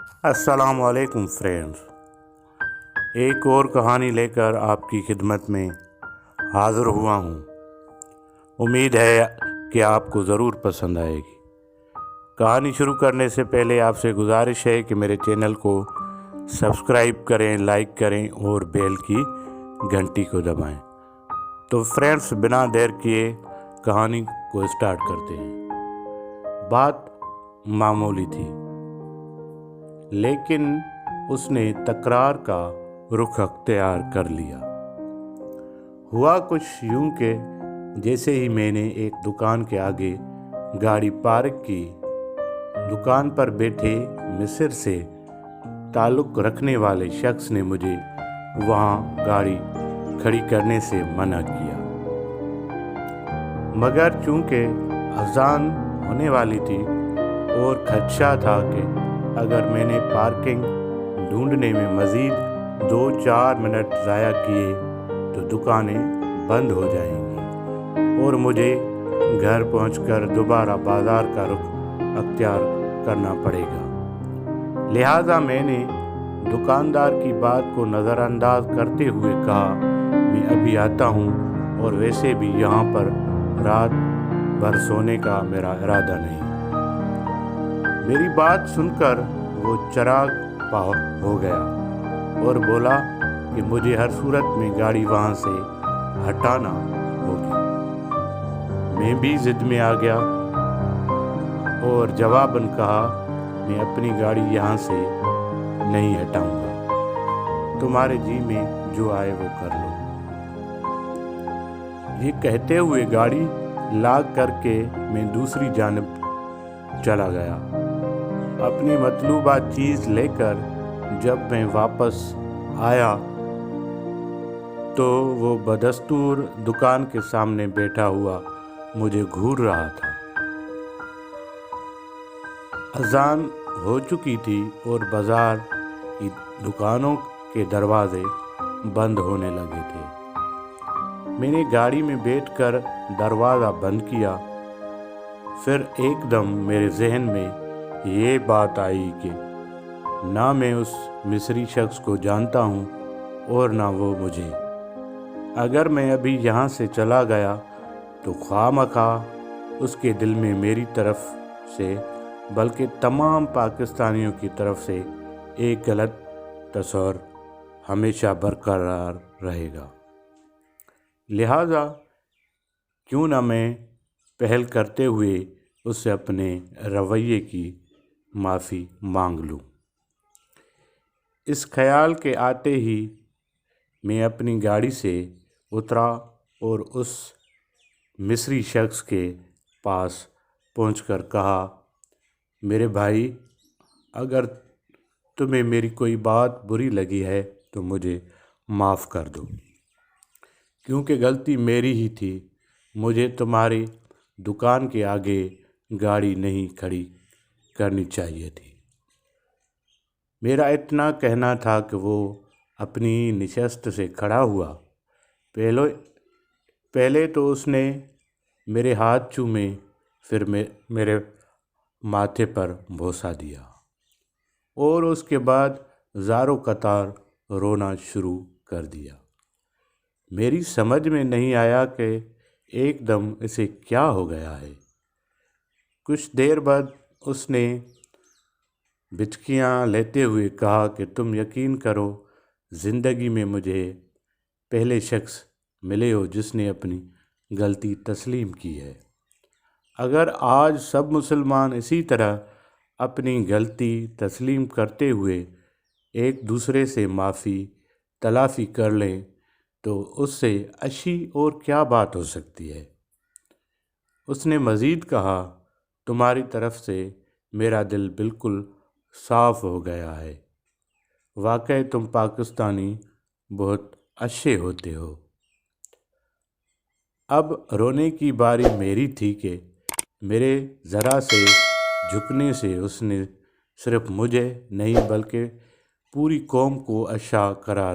السلام علیکم فرینڈز، ایک اور کہانی لے کر آپ کی خدمت میں حاضر ہوا ہوں۔ امید ہے کہ آپ کو ضرور پسند آئے گی۔ کہانی شروع کرنے سے پہلے آپ سے گزارش ہے کہ میرے چینل کو سبسکرائب کریں، لائک کریں اور بیل کی گھنٹی کو دبائیں۔ تو فرینڈز، بنا دیر کیے کہانی کو اسٹارٹ کرتے ہیں۔ بات معمولی تھی، لیکن اس نے تکرار کا رخ اختیار کر لیا۔ ہوا کچھ یوں کہ جیسے ہی میں نے ایک دکان کے آگے گاڑی پارک کی، دکان پر بیٹھے مصر سے تعلق رکھنے والے شخص نے مجھے وہاں گاڑی کھڑی کرنے سے منع کیا، مگر چونکہ اذان ہونے والی تھی اور خدشہ تھا کہ اگر میں نے پارکنگ ڈھونڈنے میں مزید 2-4 منٹ ضائع کیے تو دکانیں بند ہو جائیں گی اور مجھے گھر پہنچ کر دوبارہ بازار کا رخ اختیار کرنا پڑے گا، لہٰذا میں نے دکاندار کی بات کو نظر انداز کرتے ہوئے کہا، میں ابھی آتا ہوں، اور ویسے بھی یہاں پر رات بھر سونے کا میرا ارادہ نہیں۔ میری بات سن کر وہ چراغ ہو گیا اور بولا کہ مجھے ہر صورت میں گاڑی وہاں سے ہٹانا ہوگی۔ میں بھی ضد میں آ گیا اور جواباً کہا، میں اپنی گاڑی یہاں سے نہیں ہٹاؤں گا، تمہارے جی میں جو آئے وہ کر لو۔ یہ کہتے ہوئے گاڑی لاک کر کے میں دوسری جانب چلا گیا۔ اپنی مطلوبہ چیز لے کر جب میں واپس آیا تو وہ بدستور دکان کے سامنے بیٹھا ہوا مجھے گھور رہا تھا۔ اذان ہو چکی تھی اور بازار کی دکانوں کے دروازے بند ہونے لگے تھے۔ میں نے گاڑی میں بیٹھ کر دروازہ بند کیا، پھر ایک دم میرے ذہن میں یہ بات آئی کہ نہ میں اس مصری شخص کو جانتا ہوں اور نہ وہ مجھے۔ اگر میں ابھی یہاں سے چلا گیا تو خواہ مخواہ اس کے دل میں میری طرف سے بلکہ تمام پاکستانیوں کی طرف سے ایک غلط تصور ہمیشہ برقرار رہے گا، لہٰذا کیوں نہ میں پہل کرتے ہوئے اس سے اپنے رویے کی معافی مانگ لوں۔ اس خیال کے آتے ہی میں اپنی گاڑی سے اترا اور اس مصری شخص کے پاس پہنچ کر کہا، میرے بھائی، اگر تمہیں میری کوئی بات بری لگی ہے تو مجھے معاف کر دو، کیونکہ غلطی میری ہی تھی، مجھے تمہاری دکان کے آگے گاڑی نہیں کھڑی کرنی چاہیے تھی۔ میرا اتنا کہنا تھا کہ وہ اپنی نشست سے کھڑا ہوا۔ پہلے تو اس نے میرے ہاتھ چومے، پھر میرے ماتھے پر بوسہ دیا اور اس کے بعد زاروں قطار رونا شروع کر دیا۔ میری سمجھ میں نہیں آیا کہ ایک دم اسے کیا ہو گیا ہے۔ کچھ دیر بعد اس نے بچکیاں لیتے ہوئے کہا کہ تم یقین کرو، زندگی میں مجھے پہلے شخص ملے ہو جس نے اپنی غلطی تسلیم کی ہے۔ اگر آج سب مسلمان اسی طرح اپنی غلطی تسلیم کرتے ہوئے ایک دوسرے سے معافی تلافی کر لیں تو اس سے اچھی اور کیا بات ہو سکتی ہے۔ اس نے مزید کہا، تمہاری طرف سے میرا دل بالکل صاف ہو گیا ہے، واقعی تم پاکستانی بہت اچھے ہوتے ہو۔ اب رونے کی باری میری تھی کہ میرے ذرا سے جھکنے سے اس نے صرف مجھے نہیں بلکہ پوری قوم کو اچھا قرار دیا۔